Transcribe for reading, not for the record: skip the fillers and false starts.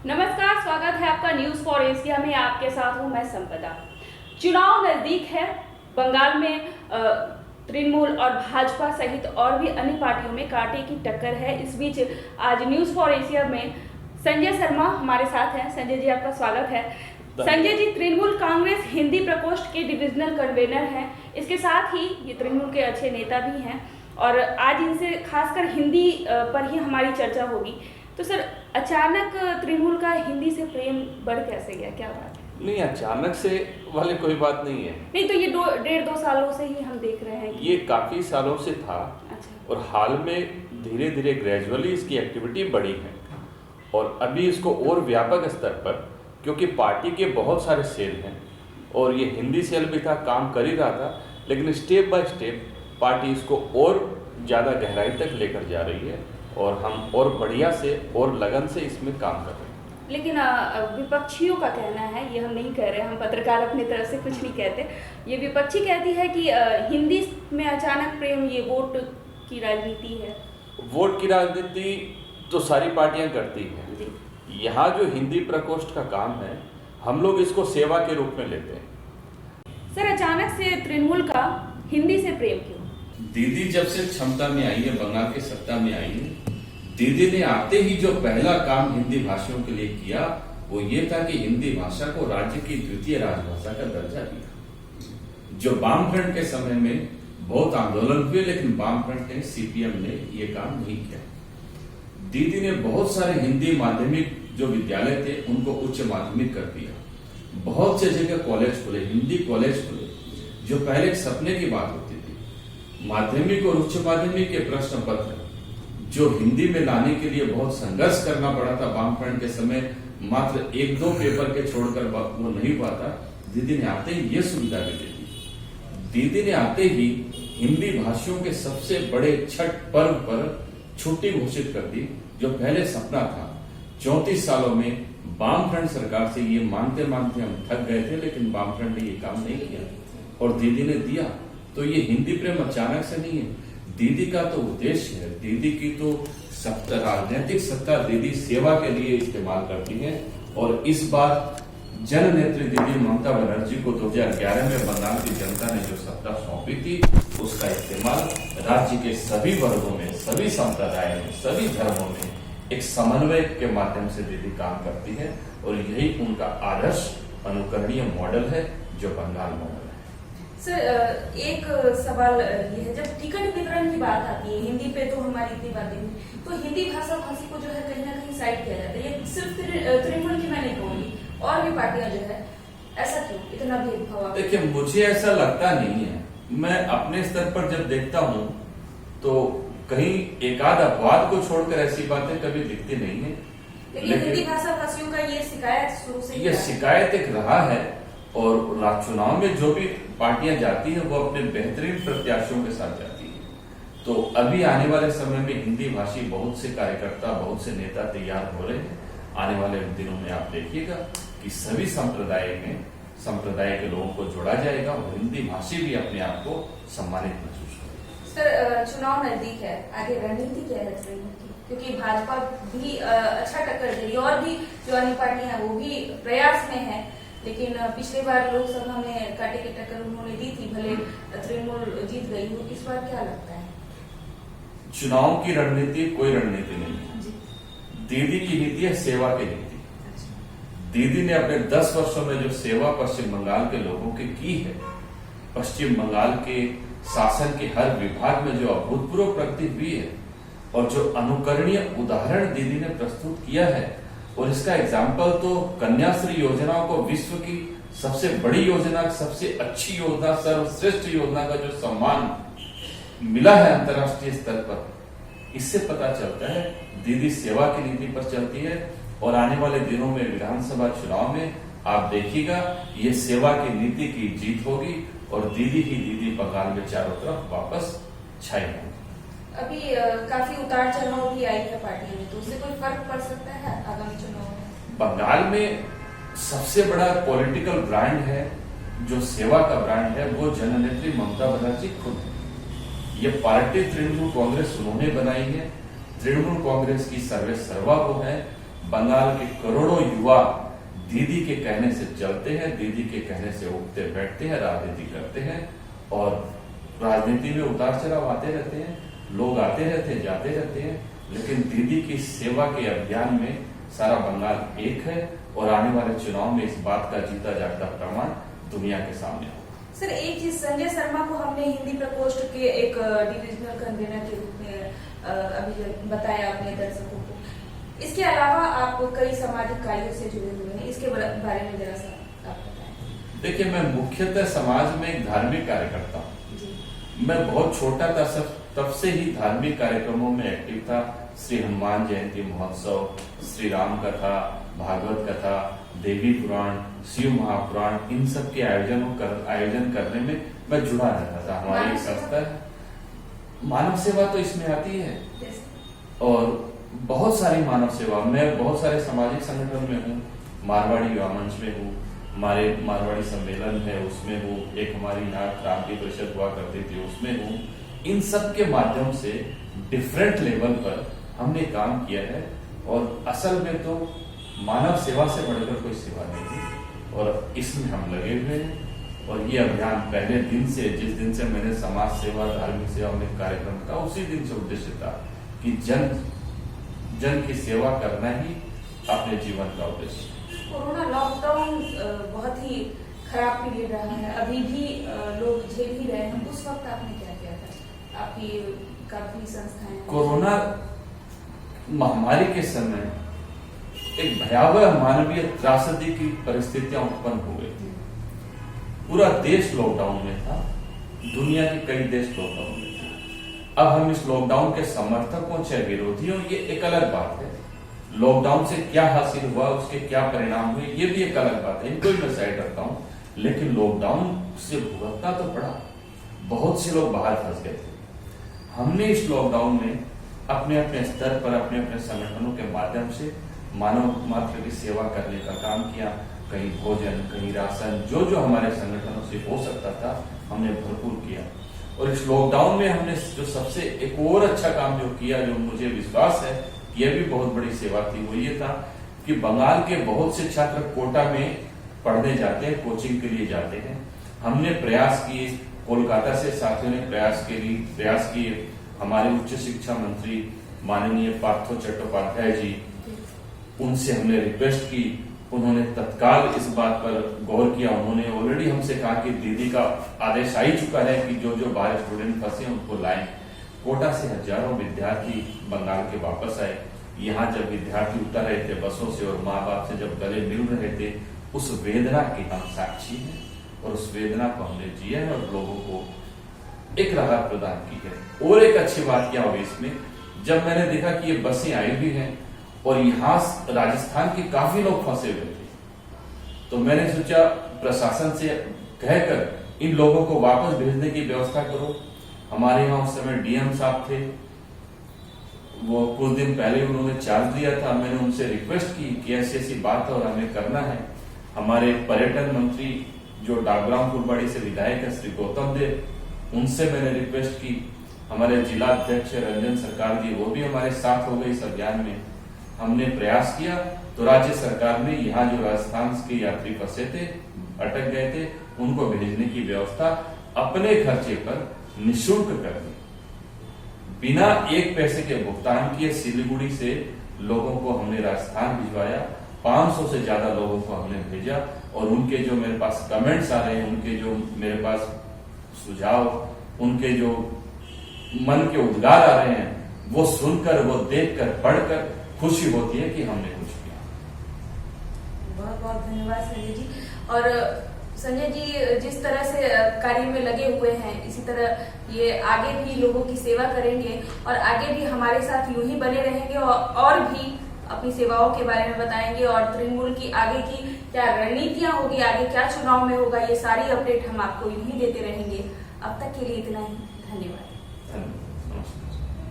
नमस्कार, स्वागत है आपका न्यूज फॉर एशिया में। आपके साथ हूं मैं संपदा। चुनाव नजदीक है। बंगाल में तृणमूल और भाजपा सहित और भी अन्य पार्टियों में कांटे की टक्कर है। इस बीच आज न्यूज फॉर एशिया में संजय शर्मा हमारे साथ हैं। संजय जी, आपका स्वागत है। संजय जी, तृणमूल कांग्रेस हिंदी प्रकोष्ठ के डिविजनल कन्वेनर हैं। इसके साथ ही ये तृणमूल के अच्छे नेता भी हैं और आज इनसे खासकर हिंदी पर ही हमारी चर्चा होगी। तो सर, अचानक तृणमूल का हिंदी से प्रेम बढ़ कैसे गया, क्या बात है? नहीं, अचानक से वाली कोई बात नहीं है। नहीं तो ये 1.5-2 सालों से ही हम देख रहे हैं कि ये काफी सालों से था। अच्छा। और हाल में धीरे धीरे ग्रेजुअली इसकी एक्टिविटी बढ़ी है और अभी इसको और व्यापक स्तर पर, क्योंकि पार्टी के बहुत सारे सेल हैं और ये हिंदी सेल भी था, काम कर ही रहा था, लेकिन स्टेप बाय स्टेप पार्टी इसको और ज़्यादा गहराई तक लेकर जा रही है और हम और बढ़िया से और लगन से इसमें काम कर रहे हैं। लेकिन विपक्षियों का कहना है, ये हम नहीं कह रहे, हम पत्रकार अपनी तरफ से कुछ नहीं कहते, ये विपक्षी कहती है कि हिंदी में अचानक प्रेम ये वोट की राजनीति है। वोट की राजनीति तो सारी पार्टियां करती हैं। यहाँ जो हिंदी प्रकोष्ठ का काम है, हम लोग इसको सेवा के रूप में लेते हैं। सर, अचानक से तृणमूल का हिंदी से प्रेम क्यों? दीदी जब से क्षमता में आई है, बंगाल की सत्ता में आई है, दीदी ने आते ही जो पहला काम हिंदी भाषियों के लिए किया वो ये था कि हिंदी भाषा को राज्य की द्वितीय राजभाषा का दर्जा दिया। जो वामफ्रंट के समय में बहुत आंदोलन हुए, लेकिन वामफ्रंट ने, सीपीएम ने ये काम नहीं किया। दीदी ने बहुत सारे हिंदी माध्यमिक जो विद्यालय थे उनको उच्च माध्यमिक कर दिया। बहुत से जगह कॉलेज खुले, हिंदी कॉलेज खुले, जो पहले एक सपने की बात होती थी। माध्यमिक और उच्च माध्यमिक के प्रश्न पत्र जो हिंदी में लाने के लिए बहुत संघर्ष करना पड़ा था वामफ्रंट के समय, मात्र 1-2 पेपर के छोड़कर वो नहीं पाता। दीदी ने आते ही ये सुविधा भी दे दी। दीदी ने आते ही हिंदी भाषियों के सबसे बड़े छठ पर्व पर छुट्टी घोषित कर दी, जो पहले सपना था। 34 सालों में वामफ्रंट सरकार से ये मानते मानते हम थक गए थे, लेकिन वामफ्रंट ने ये काम नहीं किया और दीदी ने दिया। तो ये हिंदी प्रेम अचानक से नहीं है, दीदी का तो उद्देश्य है। दीदी की तो राजनीतिक सत्ता दीदी सेवा के लिए इस्तेमाल करती है और इस बार जन नेत्री दीदी ममता बनर्जी को 2011 में बंगाल की जनता ने जो सत्ता सौंपी थी, उसका इस्तेमाल राज्य के सभी वर्गों में, सभी संप्रदायों में, सभी धर्मों में एक समन्वय के माध्यम से दीदी काम करती है और यही उनका आदर्श अनुकरणीय मॉडल है जो बंगाल मॉडल है। सर, एक सवाल ये है, जब टिकट वितरण की बात आती है, हिंदी पे तो हमारी इतनी बातें नहीं, तो हिंदी भाषा भाषी को जो है कहीं ना कहीं साइड किया जाता है। ये सिर्फ तृणमूल की मैं नहीं कहूंगी, और भी पार्टियां जो है, ऐसा क्यों इतना भेदभाव? देखिए, मुझे ऐसा लगता नहीं है। मैं अपने स्तर पर जब देखता हूँ तो कहीं एकाध अपवाद को छोड़कर ऐसी बातें कभी दिखती नहीं है। लेकिन हिंदी भाषा भाषियों का ये शिकायत शुरू से ये शिकायत एक रहा है और चुनाव में जो भी पार्टियां जाती हैं वो अपने बेहतरीन प्रत्याशियों के साथ जाती हैं। तो अभी आने वाले समय में हिंदी भाषी बहुत से कार्यकर्ता, बहुत से नेता तैयार हो रहे हैं। आने वाले दिनों में आप देखिएगा कि सभी संप्रदाय के लोगों को जोड़ा जाएगा और हिंदी भाषी भी अपने आप को सम्मानित महसूस करेगा। सर, चुनाव नजदीक है, आगे रणनीति क्या है तृणमूल की? क्योंकि भाजपा भी अच्छा टक्कर दे रही है और भी जो अन्य पार्टियां हैं वो भी प्रयास में है, लेकिन पिछली बार लोकसभा में कांटे की टक्कर उन्होंने दी थी, भले तृणमूल जीत गई हो। इस बार क्या लगता है? चुनाव की रणनीति कोई रणनीति नहीं है। दीदी की नीति है सेवा की नीति। दीदी ने अपने 10 वर्षों में जो सेवा पश्चिम बंगाल के लोगों की की है, पश्चिम बंगाल के शासन के हर विभाग में जो अभूतपूर्व प्रगति हुई है और जो अनुकरणीय उदाहरण दीदी ने प्रस्तुत किया है, और इसका एग्जाम्पल तो कन्याश्री योजना को विश्व की सबसे बड़ी योजना, सबसे अच्छी योजना, सर्वश्रेष्ठ योजना का जो सम्मान मिला है अंतर्राष्ट्रीय स्तर पर, इससे पता चलता है दीदी सेवा की नीति पर चलती है। और आने वाले दिनों में विधानसभा चुनाव में आप देखिएगा ये सेवा की नीति की जीत होगी और दीदी ही दीदी बंगाल में चारों तरफ वापस छाई होगी। अभी काफी उतार चढ़ाव भी आई है पार्टी में, तो उससे कोई फर्क पड़ सकता है आगामी चुनाव में? बंगाल में सबसे बड़ा पॉलिटिकल ब्रांड है, जो सेवा का ब्रांड है, वो जननेत्री ममता बनर्जी खुद है। ये पार्टी तृणमूल कांग्रेस उन्होंने बनाई है। तृणमूल कांग्रेस की सर्वे सर्वा वो है बंगाल के करोड़ों युवा दीदी के कहने से चलते हैं, दीदी के कहने से उठते बैठते हैं, राजनीति करते हैं और राजनीति में उतार चढ़ाव आते रहते हैं, लोग आते रहते हैं, जाते रहते हैं, लेकिन दीदी की सेवा के अभियान में सारा बंगाल एक है और आने वाले चुनाव में इस बात का जीता जागता प्रमाण दुनिया के सामने हो। सर, एक चीज, संजय शर्मा को हमने हिंदी प्रकोष्ठ के एक डिविजनल कन्वीनर के रूप में अभी बताया अपने दर्शकों को। इसके अलावा आप कई सामाजिक कार्यों से जुड़े हुए हैं, इसके बारे में जरा सा आप बताएं। देखिए, मैं मुख्यतः समाज में एक धार्मिक कार्यकर्ता हूँ। मैं बहुत छोटा था, तब से ही धार्मिक कार्यक्रमों में एक्टिव था। श्री हनुमान जयंती महोत्सव, श्री राम कथा, भागवत कथा, देवी पुराण, शिव महापुराण, इन सब के आयोजन करने में मैं जुड़ा रहता था। हमारी एक संस्था है, मानव सेवा तो इसमें आती है और बहुत सारी मानव सेवा, मैं बहुत सारे सामाजिक संगठन में हूँ, मारवाड़ी युवा मंच में हूँ, हमारे मारवाड़ी सम्मेलन है उसमें हूँ, एक हमारी यहाँ क्रांति परिषद हुआ करती थी उसमें हूँ। इन सब के माध्यम से डिफरेंट लेवल पर हमने काम किया है और असल में तो मानव सेवा से बढ़कर कोई सेवा नहीं है और इसमें हम लगे हुए हैं। और ये अभियान पहले दिन से, जिस दिन से मैंने समाज सेवा, धार्मिक सेवा में कार्यक्रम था, उसी दिन से उद्देश्य था कि जन की सेवा करना ही अपने जीवन का उद्देश्य। कोरोना लॉकडाउन बहुत ही खराब पीरियड रहा है, अभी भी लोग झेल ही रहे हैं। उस वक्त आपने क्या किया था? आपकी काफी संस्थाएं कोरोना महामारी के समय एक भयावह मानवीय त्रासदी की परिस्थितियां उत्पन्न हो गई थी। पूरा देश लॉकडाउन में था, दुनिया के कई देश लॉकडाउन में थे। अब हम इस लॉकडाउन के समर्थकों चाहे विरोधियों, ये एक अलग बात है। लॉकडाउन से क्या हासिल हुआ, उसके क्या परिणाम हुए, ये भी एक अलग बात है, इनको भी मैं साइड रखता हूँ। लेकिन लॉकडाउन से भुगतना तो पड़ा, बहुत से लोग बाहर फंस गए थे। हमने इस लॉकडाउन में अपने अपने स्तर पर, अपने अपने संगठनों के माध्यम से मानव मात्र की सेवा करने का काम किया। कहीं भोजन, कहीं राशन, जो जो हमारे संगठनों से हो सकता था हमने भरपूर किया। और इस लॉकडाउन में हमने जो सबसे एक और अच्छा काम जो किया, जो मुझे विश्वास है यह भी बहुत बड़ी सेवा थी, वो ये था कि बंगाल के बहुत से छात्र कोटा में पढ़ने जाते हैं, कोचिंग के लिए जाते हैं। हमने प्रयास किए, कोलकाता से साथियों ने प्रयास किए। हमारे उच्च शिक्षा मंत्री माननीय पार्थो चट्टोपाध्याय जी, उनसे हमने रिक्वेस्ट की, उन्होंने तत्काल इस बात पर गौर किया। उन्होंने ऑलरेडी हमसे कहा कि दीदी का आदेश आ ही चुका है कि जो जो बाहर स्टूडेंट फंसे उनको लाएं। कोटा से हजारों विद्यार्थी बंगाल के वापस आए। यहाँ जब विद्यार्थी उतर रहे थे बसों से और माँ बाप से जब गले मिल रहे थे, उस वेदना के हम साक्षी हैं और उस वेदना को हमने जिया है और लोगों को एक राहत प्रदान की है। और एक अच्छी बात क्या हुई इसमें, जब मैंने देखा कि ये बसें आई हुई हैं और यहाँ राजस्थान के काफी लोग फंसे हुए थे, तो मैंने सोचा प्रशासन से कहकर इन लोगों को वापस भेजने की व्यवस्था करो। हमारे यहाँ उस समय डीएम साहब थे, वो कुछ दिन पहले उन्होंने चार्ज लिया था। मैंने उनसे रिक्वेस्ट की कि ऐसी ऐसी बात है और हमें करना है। हमारे पर्यटन मंत्री जो डाकग्राम फुलबाड़ी से विधायक है श्री गौतम देव, उनसे मैंने रिक्वेस्ट की। हमारे जिला अध्यक्ष रंजन सरकार जी, वो भी हमारे साथ हो गए इस अभियान में। हमने प्रयास किया तो राज्य सरकार ने यहाँ जो राजस्थान के यात्री फंसे थे, अटक गए थे, उनको भेजने की व्यवस्था अपने खर्चे पर निःशुल्क कर दी। बिना एक पैसे के भुगतान किए सिलीगुड़ी से लोगों को हमने राजस्थान भिजवाया। 500 से ज्यादा लोगों को हमने भेजा और उनके जो मेरे पास कमेंट्स आ रहे हैं, उनके जो मेरे पास सुझाव, उनके जो मन के उद्गार आ रहे हैं, वो सुनकर, वो देखकर, पढ़कर खुशी होती है कि हमने कुछ किया। बहुत बहुत धन्यवाद संजय जी। और संजय जी जिस तरह से कार्य में लगे हुए हैं, इसी तरह ये आगे भी लोगों की सेवा करेंगे और आगे भी हमारे साथ यूं ही बने रहेंगे और भी अपनी सेवाओं के बारे में बताएंगे और तृणमूल की आगे की क्या रणनीतियां होगी, आगे क्या चुनाव में होगा, ये सारी अपडेट हम आपको यूं ही देते रहेंगे। अब तक के लिए इतना ही, धन्यवाद। नमस्कार।